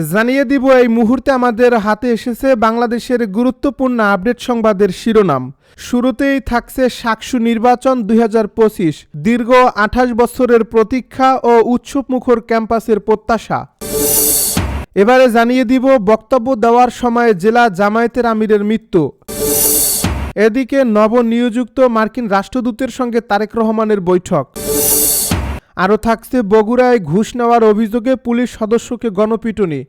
জানিয়ে দিব এই মুহূর্তে আমাদের হাতে এসেছে বাংলাদেশের গুরুত্বপূর্ণ আপডেট সংবাদের শিরোনাম। শুরুতেই থাকছে শাকসু নির্বাচন 2025, দীর্ঘ 28 বছরের প্রতীক্ষা ও উৎসবমুখর ক্যাম্পাসের প্রত্যাশা। এবারে জানিয়ে দিব বক্তব্য দেওয়ার সময় জেলা জামায়াতের আমিরের মৃত্যু। এদিকে নবনিযুক্ত মার্কিন রাষ্ট্রদূতের সঙ্গে তারেক রহমানের বৈঠক। আরও থাকছে বগুড়ায় ঘুষ নেওয়ার অভিযোগে পুলিশ সদস্যকে গণপিটুনি।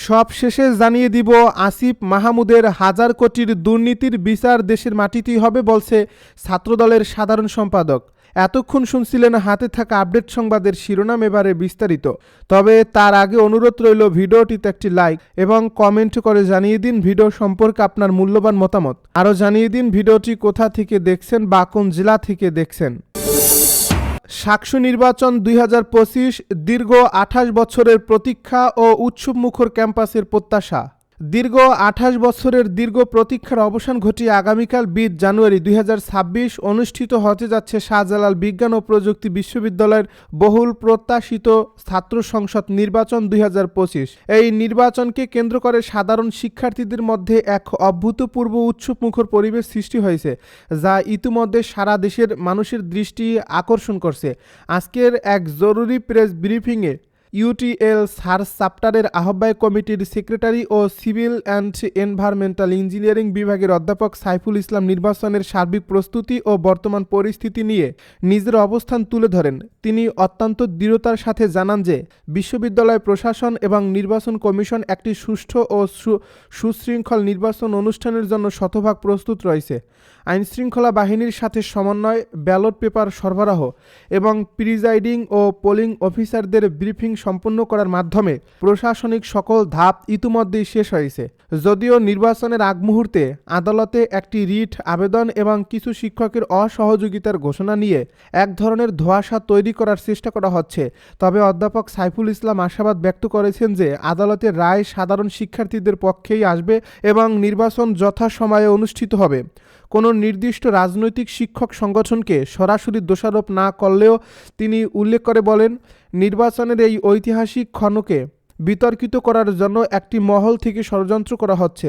সব শেষে জানিয়ে দিব আসিফ মাহমুদের 1000 কোটির দুর্নীতির বিচার দেশের মাটিতেই হবে বলছে ছাত্রদলের সাধারণ সম্পাদক। এতক্ষণ শুনছিলেন হাতে থাকা আপডেট সংবাদের শিরোনাম, এবারে বিস্তারিত। তবে তার আগে অনুরোধ রইল ভিডিওটিতে একটি লাইক এবং কমেন্ট করে জানিয়ে দিন ভিডিও সম্পর্কে আপনার মূল্যবান মতামত। আরও জানিয়ে দিন ভিডিওটি কোথা থেকে দেখছেন বা কোন জেলা থেকে দেখছেন। শাকসু নির্বাচন 2025, দীর্ঘ 28 বছরের প্রতীক্ষা ও উৎসবমুখর ক্যাম্পাসের প্রত্যাশা। দীর্ঘ 28 বছরের দীর্ঘ প্রতীক্ষার অবসান ঘটিয়ে আগামীকাল 20 জানুয়ারি 2026 অনুষ্ঠিত হতে যাচ্ছে শাহজালাল বিজ্ঞান ও প্রযুক্তি বিশ্ববিদ্যালয়ের বহুল প্রত্যাশিত ছাত্র সংসদ নির্বাচন 2025। এই নির্বাচনকে কেন্দ্র করে সাধারণ শিক্ষার্থীদের মধ্যে এক অভূতপূর্ব উৎসবমুখর পরিবেশ সৃষ্টি হয়েছে, যা ইতিমধ্যে সারা দেশের মানুষের দৃষ্টি আকর্ষণ করছে। আজকের এক জরুরি প্রেস ব্রিফিংয়ে ইউটিএল সার্চ চ্যাপ্টারের আহ্বায়ক কমিটির সেক্রেটারি ও সিভিল অ্যান্ড এনভায়রনমেন্টাল ইঞ্জিনিয়ারিং বিভাগের অধ্যাপক সাইফুল ইসলাম নির্বাচনের সার্বিক প্রস্তুতি ও বর্তমান পরিস্থিতি নিয়ে নিজের অবস্থান তুলে ধরেন। তিনি অত্যন্ত দৃঢ়তার সাথে জানান যে বিশ্ববিদ্যালয় প্রশাসন এবং নির্বাচন কমিশন একটি সুষ্ঠু ও সুশৃঙ্খল নির্বাচন অনুষ্ঠানের জন্য শতভাগ প্রস্তুত রয়েছে। আইনশৃঙ্খলা বাহিনীর সাথে সমন্বয়, ব্যালট পেপার সরবরাহ এবং প্রিজাইডিং ও পোলিং অফিসারদের ব্রিফিং সম্পন্ন করার মাধ্যমে প্রশাসনিক সকল ধাপ ইতিমধ্যেই শেষ হয়েছে। যদিও নির্বাচনের আগ মুহূর্তে আদালতে একটি রিট আবেদন এবং কিছু শিক্ষকের অসহযোগিতার ঘোষণা নিয়ে এক ধরনের ধোঁয়াশা তৈরি করার চেষ্টা করা হচ্ছে, তবে অধ্যাপক সাইফুল ইসলাম আশাবাদ ব্যক্ত করেছেন যে আদালতের রায় সাধারণ শিক্ষার্থীদের পক্ষেই আসবে এবং নির্বাচন যথাসময়ে অনুষ্ঠিত হবে। কোনো নির্দিষ্ট রাজনৈতিক শিক্ষক সংগঠনকে সরাসরি দোষারোপ না করলেও তিনি উল্লেখ করে বলেন, নির্বাচনের এই ঐতিহাসিক ক্ষণকে বিতর্কিত করার জন্য একটি মহল থেকে ষড়যন্ত্র করা হচ্ছে।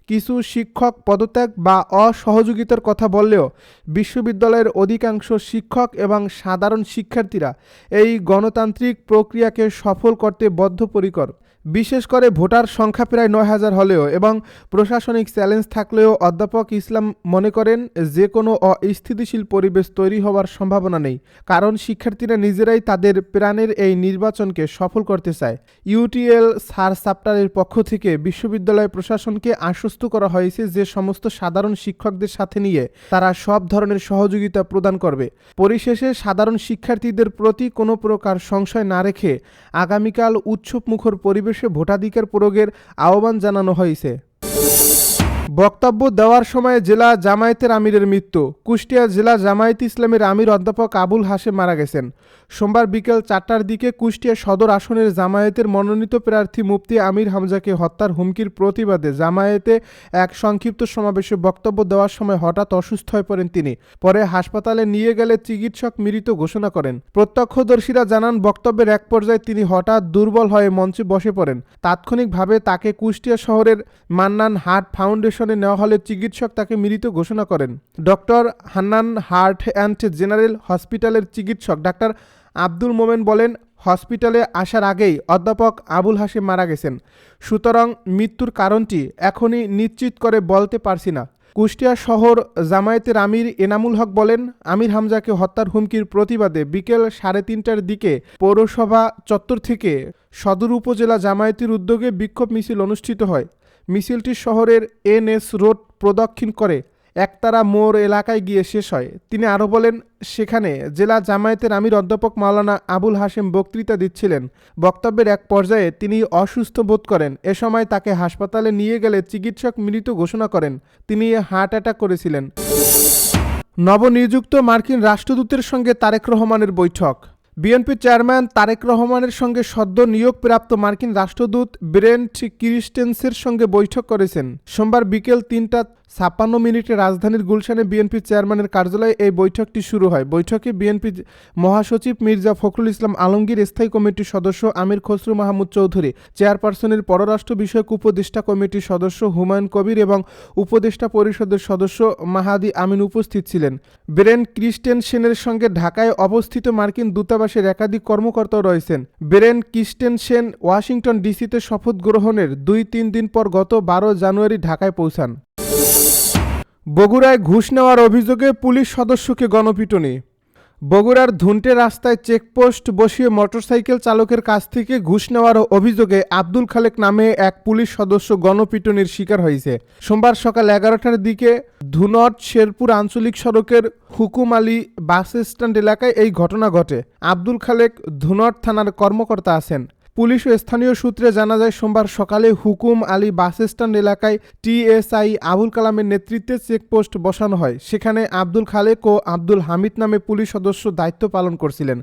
কিছু শিক্ষক পদত্যাগ বা অসহযোগিতার কথা বললেও বিশ্ববিদ্যালয়ের অধিকাংশ শিক্ষক এবং সাধারণ শিক্ষার্থীরা এই গণতান্ত্রিক প্রক্রিয়াকে সফল করতে বদ্ধপরিকর। বিশেষ করে ভোটার সংখ্যা প্রায় 9000 হলেও এবং প্রশাসনিক চ্যালেঞ্জ থাকলেও অধ্যাপক ইসলাম মনে করেন যে কোনো অস্থিতিশীল পরিবেশ তৈরি হওয়ার সম্ভাবনা নেই, কারণ শিক্ষার্থীরা নিজেরাই তাদের প্রাণের এই নির্বাচনকে সফল করতে চায়। ইউটিএল সার্চ চ্যাপ্টারের পক্ষ থেকে বিশ্ববিদ্যালয় প্রশাসনকে আশ্বস্ত করা হয়েছে যে সমস্ত সাধারণ শিক্ষকদের সাথে নিয়ে তারা সব ধরনের সহযোগিতা প্রদান করবে। পরিশেষে সাধারণ শিক্ষার্থীদের প্রতি কোনো প্রকার সংশয় না রেখে আগামীকাল উৎসবমুখর পরিবেশ ভোটাধিকার প্রয়োগের আহ্বান জানানো হয়েছে। বক্তব্য দেওয়ার সময় জেলা জামায়াতের আমিরের মৃত্যু। কুষ্টিয়া জেলা জামায়াতে ইসলামের আমির অধ্যাপক আবুল হাশেম মারা গেছেন। সোমবার বিকেল 4টার দিকে কুষ্টিয়া সদর আসনের জামায়াতের মনোনীত প্রার্থী মুফতি আমির হামজাকে হত্যার হুমকির প্রতিবাদে জামায়াতে এক সংক্ষিপ্ত সমাবেশে বক্তব্য দেওয়ার সময় হঠাৎ অসুস্থ হয়ে পড়েন তিনি। পরে হাসপাতালে নিয়ে গেলে চিকিৎসক মৃত ঘোষণা করেন। প্রত্যক্ষদর্শীরা জানান, বক্তব্যের এক পর্যায়ে তিনি হঠাৎ দুর্বল হয়ে মঞ্চে বসে পড়েন। তাৎক্ষণিকভাবে তাকে কুষ্টিয়া শহরের মান্নান হার্ট ফাউন্ডেশনে নেওয়া হলে চিকিৎসক তাকে মৃত ঘোষণা করেন। Doctor Hannan heart and general হসপিটালের চিকিৎসক ডাক্তার আব্দুল মোমেন বলেন, হসপিটালে আসার আগেই অধ্যাপক আবুল হাশেম মারা গেছেন। সুতরাং মৃত্যুর কারণটি এখনই নিশ্চিত করে বলতে পারছি না। কুষ্টিয়া শহর জামায়াতের আমির এনামুল হক বলেন, আমির হামজাকে হত্যার হুমকির প্রতিবাদে বিকেল 3:30টার দিকে পৌরসভা চত্বর থেকে সদর উপজেলা জামায়াতের উদ্যোগে বিক্ষোভ মিছিল অনুষ্ঠিত হয়। মিছিলটি শহরের NS রোড প্রদক্ষিণ করে একতারা মোড় এলাকায় গিয়ে শেষ হয়। তিনি আরও বলেন, সেখানে জেলা জামায়াতের আমির অধ্যাপক মাওলানা আবুল হাশেম বক্তৃতা দিচ্ছিলেন। বক্তব্যের এক পর্যায়ে তিনি অসুস্থ বোধ করেন। এ সময় তাকে হাসপাতালে নিয়ে গেলে চিকিৎসক মৃত ঘোষণা করেন। তিনি হার্ট অ্যাটাক করেছিলেন। নবনিযুক্ত মার্কিন রাষ্ট্রদূতের সঙ্গে তারেক রহমানের বৈঠক। বিএনপি চেয়ারম্যান তারেক রহমানের সঙ্গে সদ্য নিয়োগপ্রাপ্ত মার্কিন রাষ্ট্রদূত ব্রেন্ট ক্রিস্টেন্সের সঙ্গে বৈঠক করেছেন। সোমবার বিকেল ৩:৫৬ রাজধানীর গুলশানে বিএনপি চেয়ারম্যানের কার্যালয়ে এই বৈঠকটি শুরু হয়। বৈঠকে বিএনপি মহাসচিব মির্জা ফখরুল ইসলাম আলমগীর, স্থায়ী কমিটির সদস্য আমির খসরু মাহমুদ চৌধুরী, চেয়ারপারসনের পররাষ্ট্র বিষয়ক উপদেষ্টা কমিটির সদস্য হুমায়ুন কবির এবং উপদেষ্টা পরিষদের সদস্য মাহাদি আমিন উপস্থিত ছিলেন। ব্রেন্ট ক্রিস্টেনসেনের সঙ্গে ঢাকায় অবস্থিত মার্কিন দূতাবাসের একাধিক কর্মকর্তাও রয়েছেন। ব্রেন্ট ক্রিস্টেনসেন ওয়াশিংটন ডিসিতে শপথ গ্রহণের ২-৩ দিন পর গত ১২ জানুয়ারি ঢাকায় পৌঁছান। বগুড়ায় ঘুষ নেওয়ার অভিযোগে পুলিশ সদস্যকে গণপিটুনি। বগুড়ার ধুনটে রাস্তায় চেকপোস্ট বসিয়ে মোটরসাইকেল চালকের কাছ থেকে ঘুষ নেওয়ার অভিযোগে আব্দুল খালেক নামে এক পুলিশ সদস্য গণপিটুনির শিকার হয়েছে। সোমবার সকাল ১১টার দিকে ধুনট শেরপুর আঞ্চলিক সড়কের হুকুম আলী বাস স্ট্যান্ড এলাকায় এই ঘটনা ঘটে। আব্দুল খালেক ধুনট থানার কর্মকর্তা আছেন। পুলিশ ও স্থানীয় সূত্রে জানা যায়, সোমবার সকালে হুকুম আলী বাস স্ট্যান্ড এলাকায় টিএসআই আবুল কালামের নেতৃত্বে চেকপোস্ট বসানো হয়। সেখানে আব্দুল খালেক ও আব্দুল হামিদ নামে পুলিশ সদস্য দায়িত্ব পালন করছিলেন।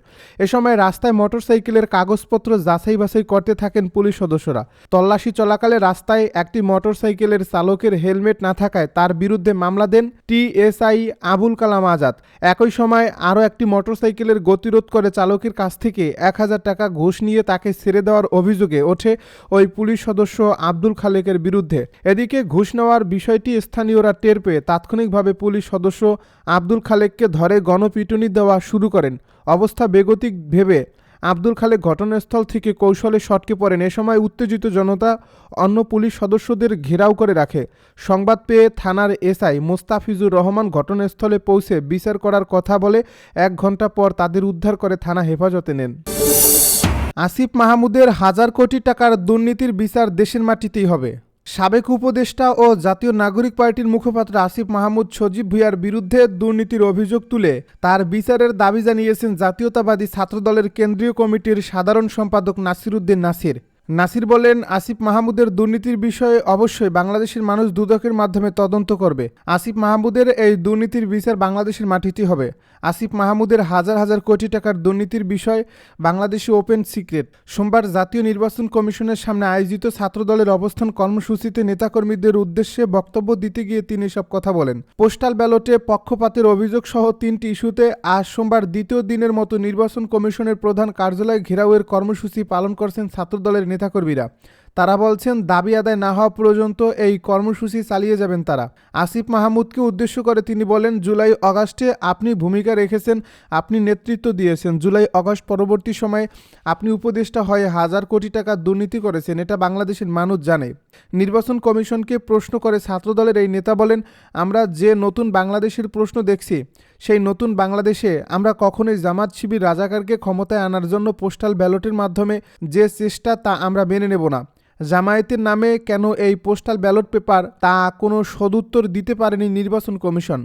এ সময় রাস্তায় মোটরসাইকেলের কাগজপত্র যাচাই বাছাই করতে থাকেন পুলিশ সদস্যরা। তল্লাশি চলাকালে রাস্তায় একটি মোটরসাইকেলের চালকের হেলমেট না থাকায় তার বিরুদ্ধে মামলা দেন টিএসআই আবুল কালাম আজাদ। একই সময় আরও একটি মোটরসাইকেলের গতিরোধ করে চালকের কাছ থেকে ১,০০০ টাকা ঘুষ নিয়ে তাকে ছেড়ে দেওয়ার অভিযোগে ওঠে ওই পুলিশ সদস্য আব্দুল খালেকের বিরুদ্ধে। এদিকে ঘুষ নেওয়ার বিষয়টি স্থানীয়রা টের পেয়ে তাৎক্ষণিকভাবে পুলিশ সদস্য আব্দুল খালেককে ধরে গণপিটুনি দেওয়া শুরু করেন। অবস্থা বেগতিক ভেবে আব্দুল খালেক ঘটনাস্থল থেকে কৌশলে সটকে পড়েন। এ সময় উত্তেজিত জনতা অন্য পুলিশ সদস্যদের ঘেরাও করে রাখে। সংবাদ পেয়ে থানার এসআই মোস্তাফিজুর রহমান ঘটনাস্থলে পৌঁছে বিচার করার কথা বলে ১ ঘণ্টা পর তাদের উদ্ধার করে থানা হেফাজতে নেন। আসিফ মাহমুদের ১,০০০ কোটি টাকার দুর্নীতির বিচার দেশের মাটিতেই হবে। সাবেক উপদেষ্টা ও জাতীয় নাগরিক পার্টির মুখপাত্র আসিফ মাহমুদ সজীব ভুঁইয়ার বিরুদ্ধে দুর্নীতির অভিযোগ তুলে তার বিচারের দাবি জানিয়েছেন জাতীয়তাবাদী ছাত্রদলের কেন্দ্রীয় কমিটির সাধারণ সম্পাদক নাসির উদ্দিন নাসির। নাসির বলেন, আসিফ মাহমুদের দুর্নীতির বিষয়ে অবশ্যই বাংলাদেশের মানুষ দুদকের মাধ্যমে তদন্ত করবে। আসিফ মাহমুদের এই দুর্নীতির বিচার বাংলাদেশের মাটিতেই হবে। আসিফ মাহমুদের হাজার হাজার কোটি টাকার দুর্নীতির বিষয় বাংলাদেশে ওপেন সিক্রেট। সোমবার জাতীয় নির্বাচন কমিশনের সামনে আয়োজিত ছাত্রদলের অবস্থান কর্মসূচিতে নেতাকর্মীদের উদ্দেশ্যে বক্তব্য দিতে গিয়ে তিনি সব কথা বলেন। পোস্টাল ব্যালটে পক্ষপাতের অভিযোগ সহ ৩টি ইস্যুতে আজ সোমবার দ্বিতীয় দিনের মতো নির্বাচন কমিশনের প্রধান কার্যালয় ঘেরাওয়ের কর্মসূচি পালন করছেন ছাত্রদলের নেতাকর্মীরা। তারা বলছেন, দাবি আদায় না হওয়া পর্যন্ত এই কর্মসূচি চালিয়ে যাবেন তারা। আসিফ মাহমুদকে উদ্দেশ্য করে তিনি বলেন, জুলাই আগস্টে আপনি ভূমিকা রেখেছেন, আপনি নেতৃত্ব দিয়েছেন। জুলাই আগস্ট পরবর্তী সময়ে আপনি উপদেষ্টা হয়ে ১,০০০ কোটি টাকা দুর্নীতি করেছেন, এটা বাংলাদেশের মানুষ জানে। নির্বাচন কমিশনকে প্রশ্ন করে ছাত্রদলের এই নেতা বলেন, আমরা যে নতুন বাংলাদেশের প্রশ্ন দেখছি, সেই নতুন বাংলাদেশে আমরা কখনোই জামাত শিবির রাজাকারকে ক্ষমতায় আনার জন্য পোস্টাল ব্যালটের মাধ্যমে যে চেষ্টা তা আমরা মেনে নেব না। জামায়াতের নামে কেন এই পোস্টাল ব্যালট পেপার, তা কোনো সদুত্তর দিতে পারেনি নির্বাচন কমিশন।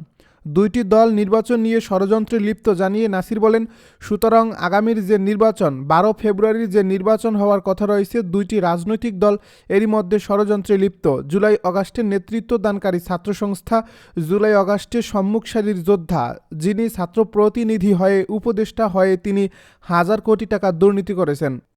দুইটি দল নির্বাচন নিয়ে ষড়যন্ত্রে লিপ্ত জানিয়ে নাসির বলেন, সুতরাং আগামীর যে নির্বাচন ১২ ফেব্রুয়ারির যে নির্বাচন হওয়ার কথা রয়েছে, দুইটি রাজনৈতিক দল এরই মধ্যে ষড়যন্ত্রে লিপ্ত। জুলাই আগস্টের নেতৃত্ব দানকারী ছাত্র সংস্থা, জুলাই আগস্টের সম্মুখ সারির যোদ্ধা, যিনি ছাত্র প্রতিনিধি হয়ে উপদেষ্টা হয়ে তিনি ১,০০০ কোটি টাকা দুর্নীতি করেছেন।